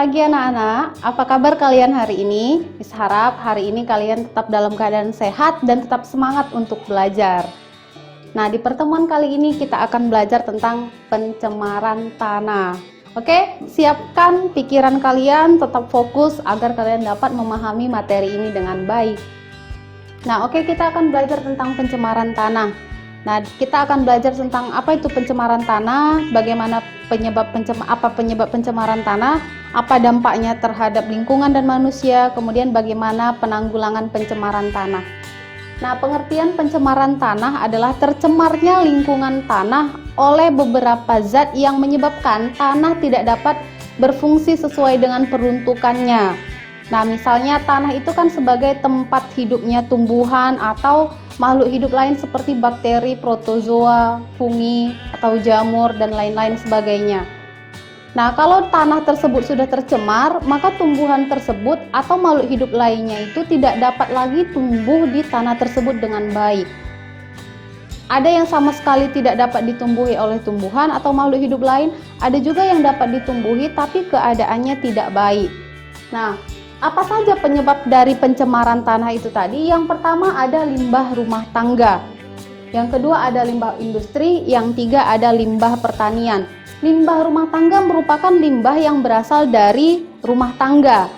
pagi anak-anak, apa kabar kalian hari ini? Bisa harap hari ini kalian tetap dalam keadaan sehat dan tetap semangat untuk belajar. Nah, di pertemuan kali ini kita akan belajar tentang pencemaran tanah. Oke, siapkan pikiran kalian, tetap fokus agar kalian dapat memahami materi ini dengan baik. Nah, oke, kita akan belajar tentang pencemaran tanah. Nah, kita akan belajar tentang apa itu pencemaran tanah, bagaimana penyebab pencemaran tanah, apa dampaknya terhadap lingkungan dan manusia, kemudian bagaimana penanggulangan pencemaran tanah. Nah, pengertian pencemaran tanah adalah tercemarnya lingkungan tanah oleh beberapa zat yang menyebabkan tanah tidak dapat berfungsi sesuai dengan peruntukannya. Nah, misalnya tanah itu kan sebagai tempat hidupnya tumbuhan atau makhluk hidup lain seperti bakteri, protozoa, fungi, atau jamur, dan lain-lain sebagainya. Nah, kalau tanah tersebut sudah tercemar, maka tumbuhan tersebut atau makhluk hidup lainnya itu tidak dapat lagi tumbuh di tanah tersebut dengan baik. Ada yang sama sekali tidak dapat ditumbuhi oleh tumbuhan atau makhluk hidup lain, ada juga yang dapat ditumbuhi tapi keadaannya tidak baik. Nah, apa saja penyebab dari pencemaran tanah itu tadi? Yang pertama ada limbah rumah tangga, yang kedua ada limbah industri, yang tiga ada limbah pertanian. Limbah rumah tangga merupakan limbah yang berasal dari rumah tangga,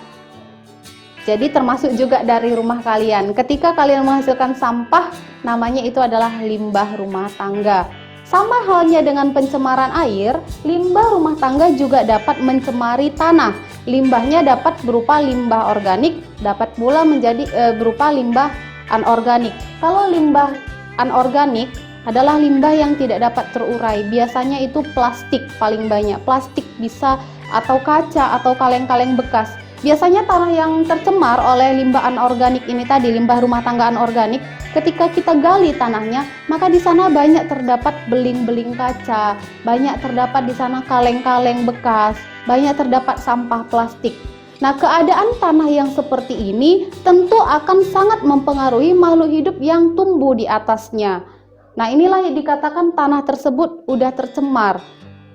jadi termasuk juga dari rumah kalian. Ketika kalian menghasilkan sampah, namanya itu adalah limbah rumah tangga. Sama halnya dengan pencemaran air, limbah rumah tangga juga dapat mencemari tanah. Limbahnya dapat berupa limbah organik, dapat pula menjadi berupa limbah anorganik. Kalau limbah anorganik adalah limbah yang tidak dapat terurai. Biasanya itu plastik paling banyak. Plastik bisa atau kaca atau kaleng-kaleng bekas. Biasanya tanah yang tercemar oleh limbah anorganik ini tadi, limbah rumah tangga anorganik, ketika kita gali tanahnya, maka di sana banyak terdapat beling-beling kaca, banyak terdapat di sana kaleng-kaleng bekas, banyak terdapat sampah plastik. Nah, keadaan tanah yang seperti ini tentu akan sangat mempengaruhi makhluk hidup yang tumbuh di atasnya. Nah, inilah yang dikatakan tanah tersebut udah tercemar.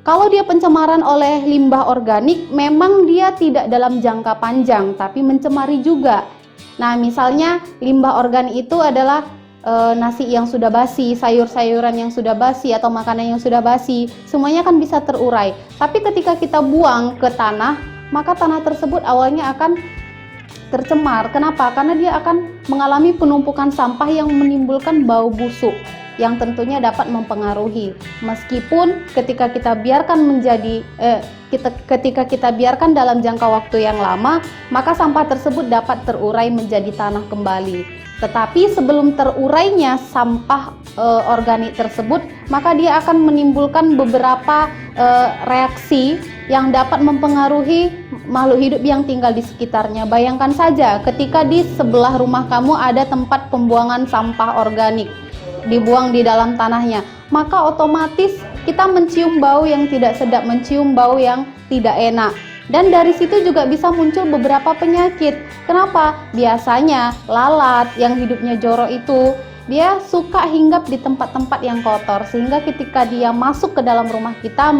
Kalau dia pencemaran oleh limbah organik, memang dia tidak dalam jangka panjang, tapi mencemari juga. Nah, misalnya limbah organik itu adalah nasi yang sudah basi, sayur-sayuran yang sudah basi, atau makanan yang sudah basi, semuanya kan bisa terurai. Tapi ketika kita buang ke tanah, maka tanah tersebut awalnya akan tercemar. Kenapa? Karena dia akan mengalami penumpukan sampah yang menimbulkan bau busuk, yang tentunya dapat mempengaruhi. Meskipun ketika kita biarkan ketika kita biarkan dalam jangka waktu yang lama, maka sampah tersebut dapat terurai menjadi tanah kembali. Tetapi sebelum terurainya sampah organik tersebut, maka dia akan menimbulkan beberapa reaksi yang dapat mempengaruhi makhluk hidup yang tinggal di sekitarnya. Bayangkan saja ketika di sebelah rumah kamu ada tempat pembuangan sampah organik, dibuang di dalam tanahnya, maka otomatis kita mencium bau yang tidak sedap, mencium bau yang tidak enak, dan dari situ juga bisa muncul beberapa penyakit. Kenapa? Biasanya lalat yang hidupnya jorok itu dia suka hinggap di tempat-tempat yang kotor, sehingga ketika dia masuk ke dalam rumah kita,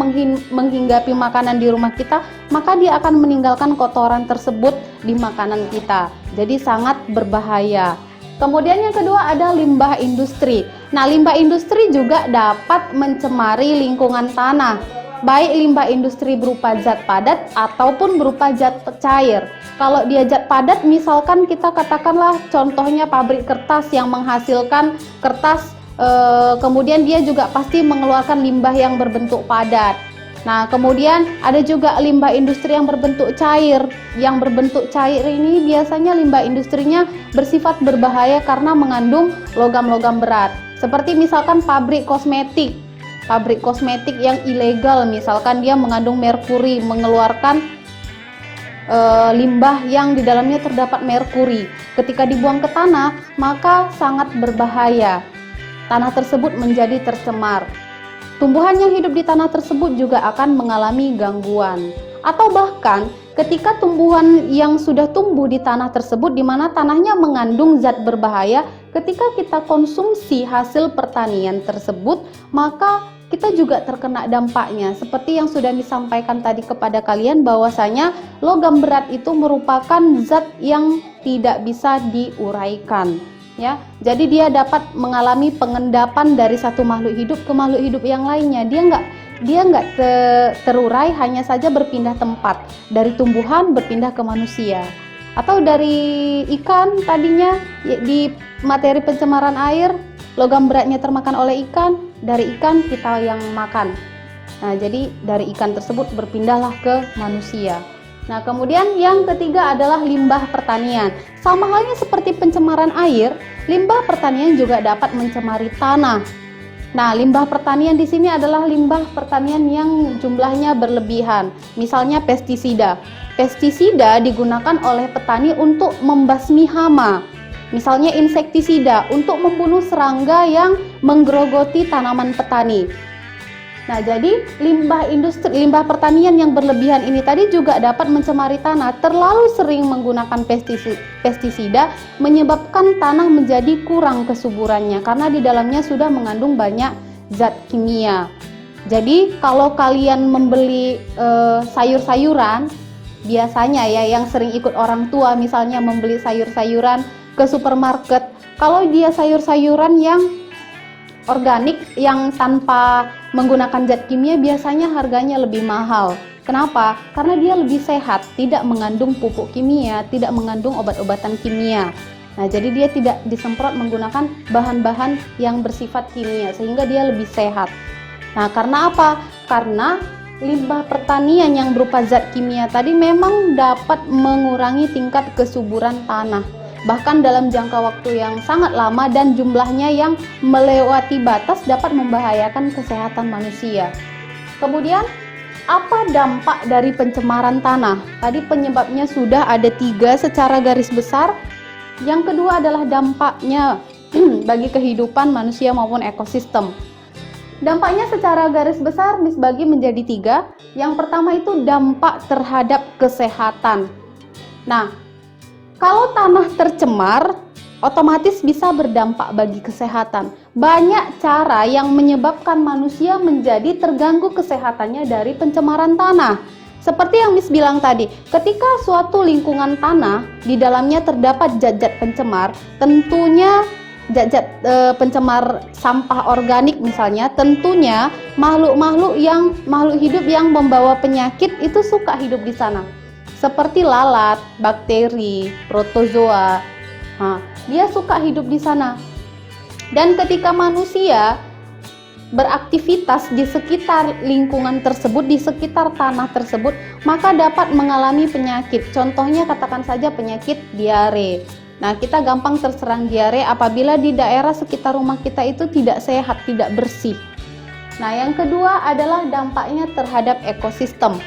menghinggapi makanan di rumah kita, maka dia akan meninggalkan kotoran tersebut di makanan kita. Jadi sangat berbahaya. Kemudian yang kedua ada limbah industri. Nah, limbah industri juga dapat mencemari lingkungan tanah, baik limbah industri berupa zat padat ataupun berupa zat cair. Kalau dia zat padat, misalkan kita katakanlah contohnya pabrik kertas yang menghasilkan kertas, kemudian dia juga pasti mengeluarkan limbah yang berbentuk padat. Nah, kemudian ada juga limbah industri yang berbentuk cair. Yang berbentuk cair ini biasanya limbah industrinya bersifat berbahaya karena mengandung logam-logam berat. Seperti misalkan pabrik kosmetik yang ilegal, misalkan dia mengandung merkuri, mengeluarkan limbah yang di dalamnya terdapat merkuri. Ketika dibuang ke tanah, maka sangat berbahaya. Tanah tersebut menjadi tercemar. Tumbuhan yang hidup di tanah tersebut juga akan mengalami gangguan. Atau bahkan ketika tumbuhan yang sudah tumbuh di tanah tersebut, di mana tanahnya mengandung zat berbahaya, ketika kita konsumsi hasil pertanian tersebut, maka kita juga terkena dampaknya. Seperti yang sudah disampaikan tadi kepada kalian, bahwasanya logam berat itu merupakan zat yang tidak bisa diuraikan, ya. Jadi dia dapat mengalami pengendapan dari satu makhluk hidup ke makhluk hidup yang lainnya. Dia nggak terurai, hanya saja berpindah tempat, dari tumbuhan berpindah ke manusia. Atau dari ikan, tadinya di materi pencemaran air, logam beratnya termakan oleh ikan, dari ikan kita yang makan. Nah, jadi dari ikan tersebut berpindahlah ke manusia. Nah, kemudian yang ketiga adalah limbah pertanian. Sama halnya seperti pencemaran air, limbah pertanian juga dapat mencemari tanah. Nah, limbah pertanian di sini adalah limbah pertanian yang jumlahnya berlebihan. Misalnya pestisida. Pestisida digunakan oleh petani untuk membasmi hama. Misalnya insektisida untuk membunuh serangga yang menggerogoti tanaman petani. Nah, jadi limbah pertanian yang berlebihan ini tadi juga dapat mencemari tanah. Terlalu sering menggunakan pestisida menyebabkan tanah menjadi kurang kesuburannya karena di dalamnya sudah mengandung banyak zat kimia. Jadi kalau kalian membeli sayur-sayuran, biasanya ya yang sering ikut orang tua misalnya membeli sayur-sayuran ke supermarket, kalau dia sayur-sayuran yang organik yang tanpa menggunakan zat kimia, biasanya harganya lebih mahal. Kenapa? Karena dia lebih sehat, tidak mengandung pupuk kimia, tidak mengandung obat-obatan kimia. Nah, jadi dia tidak disemprot menggunakan bahan-bahan yang bersifat kimia, sehingga dia lebih sehat. Nah, karena apa? Karena limbah pertanian yang berupa zat kimia tadi memang dapat mengurangi tingkat kesuburan tanah, bahkan dalam jangka waktu yang sangat lama, dan jumlahnya yang melewati batas dapat membahayakan kesehatan manusia. Kemudian, apa dampak dari pencemaran tanah? Tadi penyebabnya sudah ada 3 secara garis besar. Yang kedua adalah dampaknya bagi kehidupan manusia maupun ekosistem. Dampaknya secara garis besar dibagi menjadi 3. Yang pertama itu dampak terhadap kesehatan. Nah, kalau tanah tercemar, otomatis bisa berdampak bagi kesehatan. Banyak cara yang menyebabkan manusia menjadi terganggu kesehatannya dari pencemaran tanah. Seperti yang Miss bilang tadi, ketika suatu lingkungan tanah di dalamnya terdapat zat-zat pencemar, tentunya zat-zat pencemar sampah organik misalnya, tentunya makhluk hidup yang membawa penyakit itu suka hidup di sana. Seperti lalat, bakteri, protozoa. Nah, dia suka hidup di sana. Dan ketika manusia beraktivitas di sekitar lingkungan tersebut, di sekitar tanah tersebut, maka dapat mengalami penyakit. Contohnya katakan saja penyakit diare. Nah, kita gampang terserang diare apabila di daerah sekitar rumah kita itu tidak sehat, tidak bersih. Nah, yang kedua adalah dampaknya terhadap ekosistem.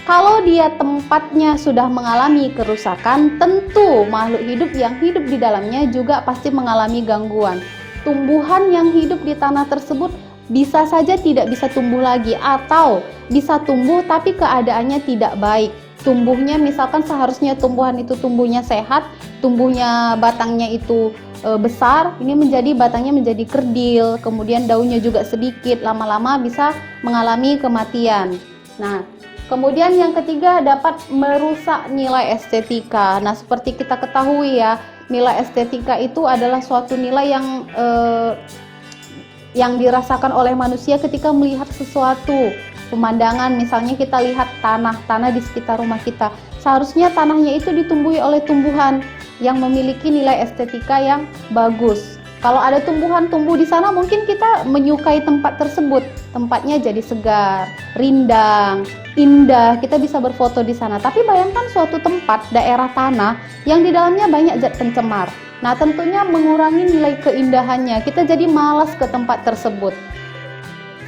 Kalau dia tempatnya sudah mengalami kerusakan, tentu makhluk hidup yang hidup di dalamnya juga pasti mengalami gangguan. Tumbuhan yang hidup di tanah tersebut bisa saja tidak bisa tumbuh lagi, atau bisa tumbuh tapi keadaannya tidak baik. Tumbuhnya misalkan seharusnya tumbuhan itu tumbuhnya sehat, tumbuhnya batangnya itu besar, ini batangnya menjadi kerdil, kemudian daunnya juga sedikit, lama-lama bisa mengalami kematian. Nah, kemudian yang ketiga dapat merusak nilai estetika. Nah, seperti kita ketahui ya, nilai estetika itu adalah suatu nilai yang dirasakan oleh manusia ketika melihat sesuatu pemandangan. Misalnya kita lihat tanah di sekitar rumah kita, seharusnya tanahnya itu ditumbuhi oleh tumbuhan yang memiliki nilai estetika yang bagus. Kalau ada tumbuhan tumbuh di sana, mungkin kita menyukai tempat tersebut. Tempatnya jadi segar, rindang, indah, kita bisa berfoto di sana. Tapi bayangkan suatu tempat, daerah tanah, yang di dalamnya banyak zat pencemar. Nah, tentunya mengurangi nilai keindahannya. Kita jadi malas ke tempat tersebut.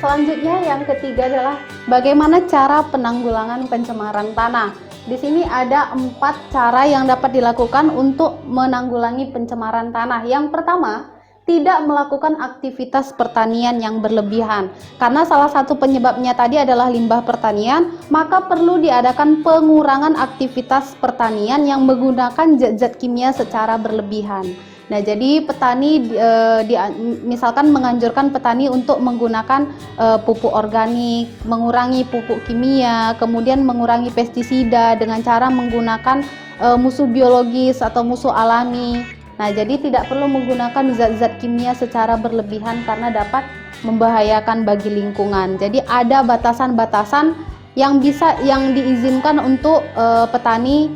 Selanjutnya, yang ketiga adalah bagaimana cara penanggulangan pencemaran tanah. Di sini ada 4 cara yang dapat dilakukan untuk menanggulangi pencemaran tanah. Yang pertama, tidak melakukan aktivitas pertanian yang berlebihan. Karena salah satu penyebabnya tadi adalah limbah pertanian, maka perlu diadakan pengurangan aktivitas pertanian yang menggunakan zat-zat kimia secara berlebihan. Nah, jadi petani misalkan menganjurkan petani untuk menggunakan pupuk organik, mengurangi pupuk kimia, kemudian mengurangi pestisida dengan cara menggunakan musuh biologis atau musuh alami. Nah, jadi tidak perlu menggunakan zat-zat kimia secara berlebihan karena dapat membahayakan bagi lingkungan. Jadi ada batasan-batasan yang diizinkan untuk petani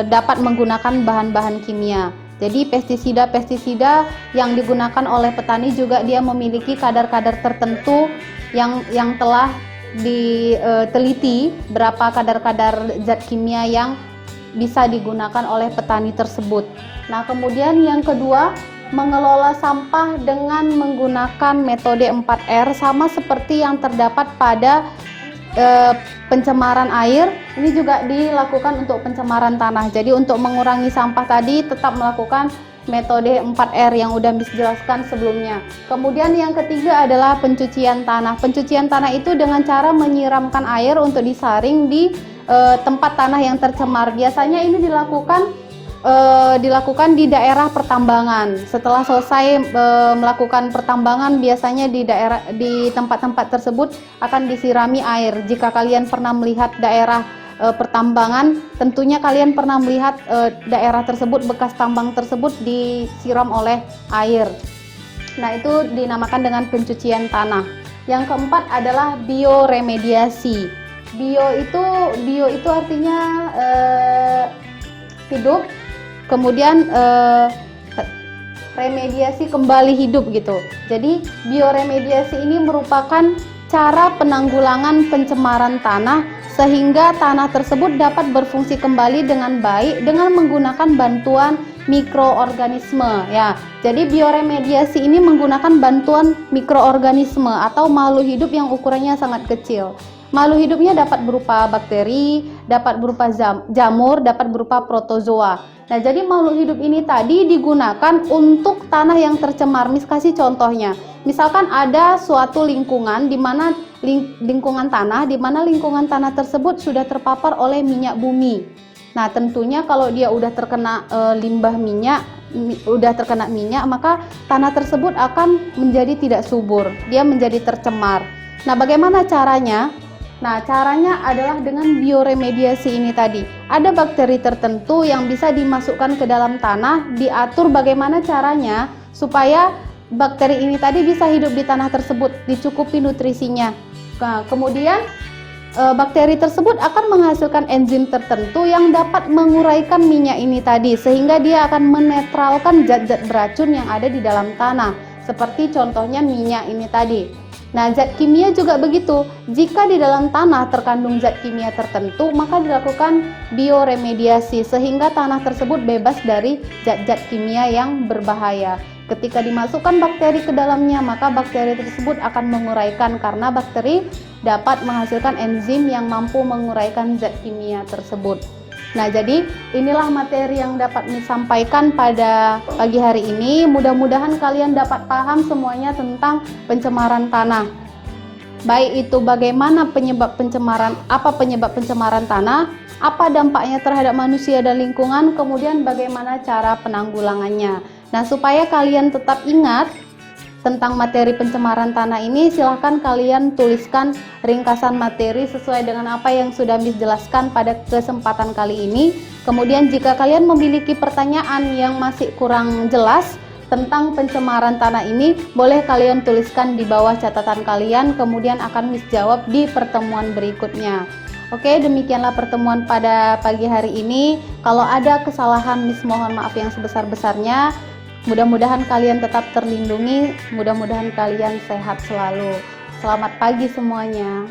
dapat menggunakan bahan-bahan kimia. Jadi pestisida yang digunakan oleh petani juga dia memiliki kadar-kadar tertentu yang telah diteliti berapa kadar-kadar zat kimia yang bisa digunakan oleh petani tersebut. Nah, kemudian yang kedua, mengelola sampah dengan menggunakan metode 4R sama seperti yang terdapat pada pencemaran air. Ini juga dilakukan untuk pencemaran tanah. Jadi untuk mengurangi sampah tadi tetap melakukan metode 4R yang udah dijelaskan sebelumnya. Kemudian yang ketiga adalah pencucian tanah. Pencucian tanah itu dengan cara menyiramkan air untuk disaring di tempat tanah yang tercemar. Biasanya ini dilakukan di daerah pertambangan. Setelah selesai melakukan pertambangan, biasanya di tempat-tempat tersebut akan disirami air. Jika kalian pernah melihat daerah pertambangan, tentunya kalian pernah melihat daerah tersebut, bekas tambang tersebut disiram oleh air. Nah, itu dinamakan dengan pencucian tanah. Yang keempat adalah bioremediasi. Bio itu artinya hidup. Kemudian remediasi kembali hidup gitu. Jadi bioremediasi ini merupakan cara penanggulangan pencemaran tanah sehingga tanah tersebut dapat berfungsi kembali dengan baik dengan menggunakan bantuan mikroorganisme ya. Jadi bioremediasi ini menggunakan bantuan mikroorganisme atau makhluk hidup yang ukurannya sangat kecil. Makhluk hidupnya dapat berupa bakteri, dapat berupa jamur, dapat berupa protozoa. Nah, jadi makhluk hidup ini tadi digunakan untuk tanah yang tercemar. Kasih contohnya, misalkan ada suatu lingkungan di mana lingkungan tanah tersebut sudah terpapar oleh minyak bumi. Nah, tentunya kalau dia udah terkena limbah minyak, maka tanah tersebut akan menjadi tidak subur. Dia menjadi tercemar. Nah, bagaimana caranya? Nah, caranya adalah dengan bioremediasi ini tadi. Ada bakteri tertentu yang bisa dimasukkan ke dalam tanah, diatur bagaimana caranya supaya bakteri ini tadi bisa hidup di tanah tersebut, dicukupi nutrisinya. Nah, kemudian bakteri tersebut akan menghasilkan enzim tertentu yang dapat menguraikan minyak ini tadi, sehingga dia akan menetralkan zat-zat beracun yang ada di dalam tanah, seperti contohnya minyak ini tadi. Nah, zat kimia juga begitu. Jika di dalam tanah terkandung zat kimia tertentu, maka dilakukan bioremediasi sehingga tanah tersebut bebas dari zat-zat kimia yang berbahaya. Ketika dimasukkan bakteri ke dalamnya, maka bakteri tersebut akan menguraikan karena bakteri dapat menghasilkan enzim yang mampu menguraikan zat kimia tersebut. Nah, jadi inilah materi yang dapat disampaikan pada pagi hari ini. Mudah-mudahan kalian dapat paham semuanya tentang pencemaran tanah. Baik itu bagaimana penyebab pencemaran tanah, apa dampaknya terhadap manusia dan lingkungan, kemudian bagaimana cara penanggulangannya. Nah, supaya kalian tetap ingat tentang materi pencemaran tanah ini, silahkan kalian tuliskan ringkasan materi sesuai dengan apa yang sudah Miss jelaskan pada kesempatan kali ini. Kemudian jika kalian memiliki pertanyaan yang masih kurang jelas tentang pencemaran tanah ini, boleh kalian tuliskan di bawah catatan kalian, kemudian akan Miss jawab di pertemuan berikutnya. Oke, demikianlah pertemuan pada pagi hari ini. Kalau ada kesalahan, Miss mohon maaf yang sebesar-besarnya. Mudah-mudahan kalian tetap terlindungi, mudah-mudahan kalian sehat selalu. Selamat pagi semuanya.